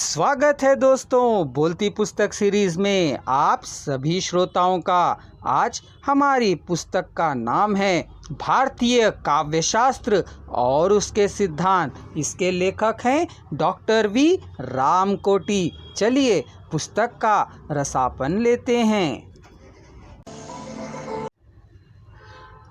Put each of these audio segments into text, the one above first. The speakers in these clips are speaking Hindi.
स्वागत है दोस्तों बोलती पुस्तक सीरीज में आप सभी श्रोताओं का। आज हमारी पुस्तक का नाम है भारतीय काव्यशास्त्र और उसके सिद्धांत। इसके लेखक हैं डॉक्टर वी रामकोटी। चलिए पुस्तक का रसापन लेते हैं।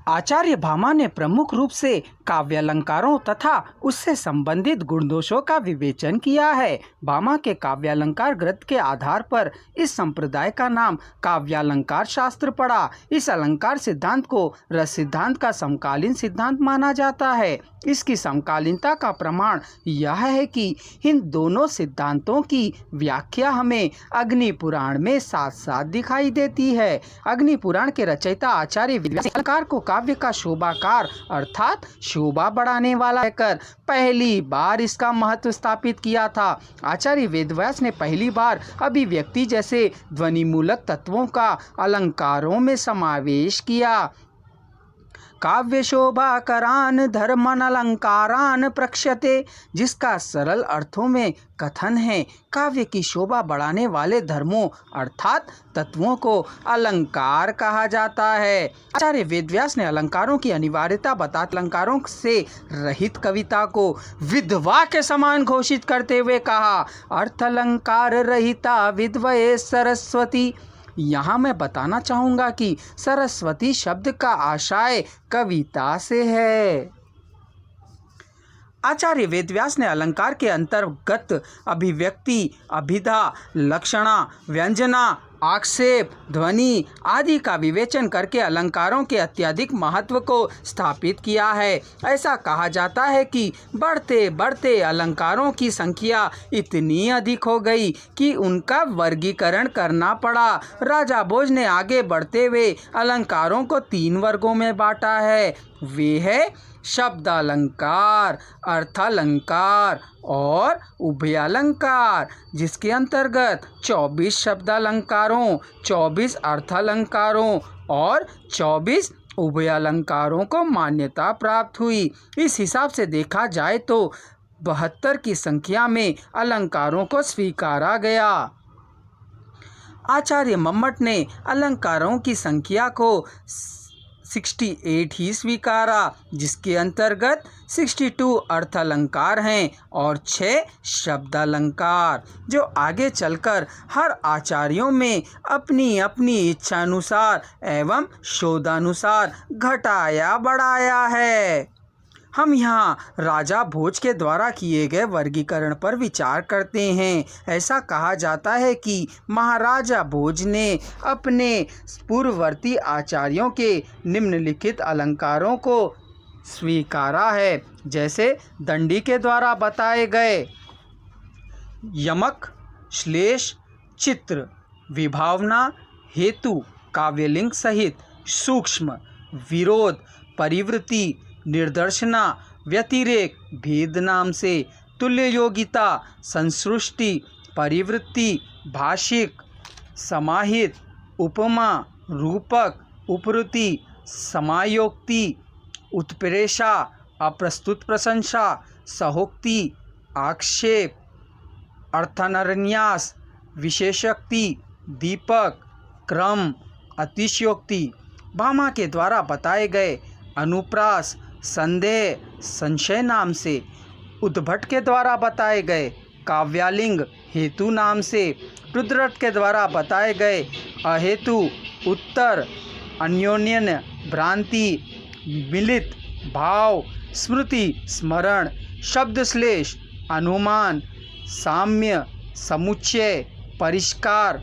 आचार्य भामा ने प्रमुख रूप से काव्यालंकारों तथा उससे संबंधित गुणदोषों का विवेचन किया है। भामा के काव्यालंकार ग्रंथ के आधार पर इस संप्रदाय का नाम काव्यालंकार शास्त्र पड़ा। इस अलंकार सिद्धांत को रस सिद्धांत का समकालीन सिद्धांत माना जाता है। इसकी समकालीनता का प्रमाण यह है कि इन दोनों सिद्धांतों की व्याख्या हमें अग्नि पुराण में साथ साथ दिखाई देती है। अग्नि पुराण के रचयिता आचार्य वेदव्यास ने अलंकार को काव्य का शोभाकार अर्थात शोभा बढ़ाने वाला कहकर पहली बार इसका महत्व स्थापित किया था। आचार्य वेदव्यास ने पहली बार अभिव्यक्ति जैसे ध्वनिमूलक तत्वों का अलंकारों में समावेश किया। काव्य शोभा करान धर्मन अलंकारान प्रक्षते, जिसका सरल अर्थों में कथन है काव्य की शोभा बढ़ाने वाले धर्मों अर्थात तत्वों को अलंकार कहा जाता है। आचार्य वेदव्यास ने अलंकारों की अनिवार्यता बताते अलंकारों से रहित कविता को विधवा के समान घोषित करते हुए कहा, अर्थ अलंकार रहिता विधवये सरस्वती। यहाँ मैं बताना चाहूँगा कि सरस्वती शब्द का आशय कविता से है। आचार्य वेदव्यास ने अलंकार के अंतर्गत अभिव्यक्ति, अभिधा, लक्षणा, व्यंजना, आक्षेप, ध्वनि आदि का विवेचन करके अलंकारों के अत्यधिक महत्व को स्थापित किया है। ऐसा कहा जाता है कि बढ़ते बढ़ते अलंकारों की संख्या इतनी अधिक हो गई कि उनका वर्गीकरण करना पड़ा। राजा भोज ने आगे बढ़ते हुए अलंकारों को 3 वर्गों में बांटा है। वे है शब्दालंकार, अर्थालंकार और उभयालंकार, जिसके अंतर्गत 24 शब्दालंकारों, 24 अर्थालंकारों और 24 उभयालंकारों को मान्यता प्राप्त हुई। इस हिसाब से देखा जाए तो 72 की संख्या में अलंकारों को स्वीकारा गया। आचार्य मम्मट ने अलंकारों की संख्या को 68 ही स्वीकारा, जिसके अंतर्गत 62 अर्थालंकार हैं और 6 शब्दालंकार, जो आगे चलकर हर आचार्यों में अपनी अपनी इच्छानुसार एवं शोधानुसार घटाया बढ़ाया है। हम यहाँ राजा भोज के द्वारा किए गए वर्गीकरण पर विचार करते हैं। ऐसा कहा जाता है कि महाराजा भोज ने अपने पूर्ववर्ती आचार्यों के निम्नलिखित अलंकारों को स्वीकारा है, जैसे दंडी के द्वारा बताए गए यमक, श्लेष, चित्र, विभावना, हेतु, काव्यलिंग सहित सूक्ष्म, विरोध, परिवृत्ति, निर्दर्शना, व्यतिरेक, भेद नाम से, तुल्य योगिता, संसृष्टि, परिवृत्ति, भाषिक, समाहित, उपमा, रूपक, उपरुति, समायोक्ति, उत्प्रेक्षा, अप्रस्तुत प्रशंसा, सहोक्ति, आक्षेप, अर्थान्यास, विशेषोक्ति, दीपक, क्रम, अतिशयोक्ति। भामा के द्वारा बताए गए अनुप्रास, संदेह, संशय नाम से, उद्भट के द्वारा बताए गए काव्यालिंग हेतु नाम से, रुद्रट के द्वारा बताए गए अहेतु, उत्तर, अन्योन्य, भ्रांति, मिलित, भाव, स्मृति, स्मरण, शब्दश्लेष, अनुमान, साम्य, समुच्चय, परिष्कार,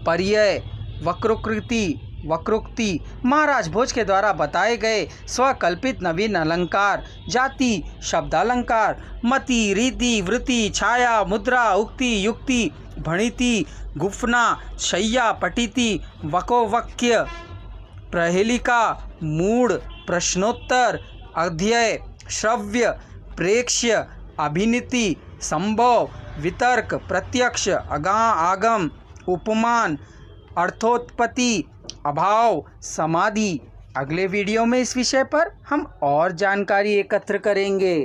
पर्यय, वक्रोक्ति, वक्रोक्ति। महाराज भोज के द्वारा बताए गए स्वकल्पित नवीन अलंकार, जाति, शब्दालंकार, मति, रीति, वृत्ति, छाया, मुद्रा, उक्ति, युक्ति, भणिति, गुफना, शय्या, पठिति, वकोवक्य, प्रहेलिका, मूढ़, प्रश्नोत्तर, अध्यय, श्रव्य, प्रेक्ष्य, अभिनीति, संभव, वितर्क, प्रत्यक्ष, आगम, उपमान, अर्थोत्पत्ति, अभाव, समाधि। अगले वीडियो में इस विषय पर हम और जानकारी एकत्र करेंगे।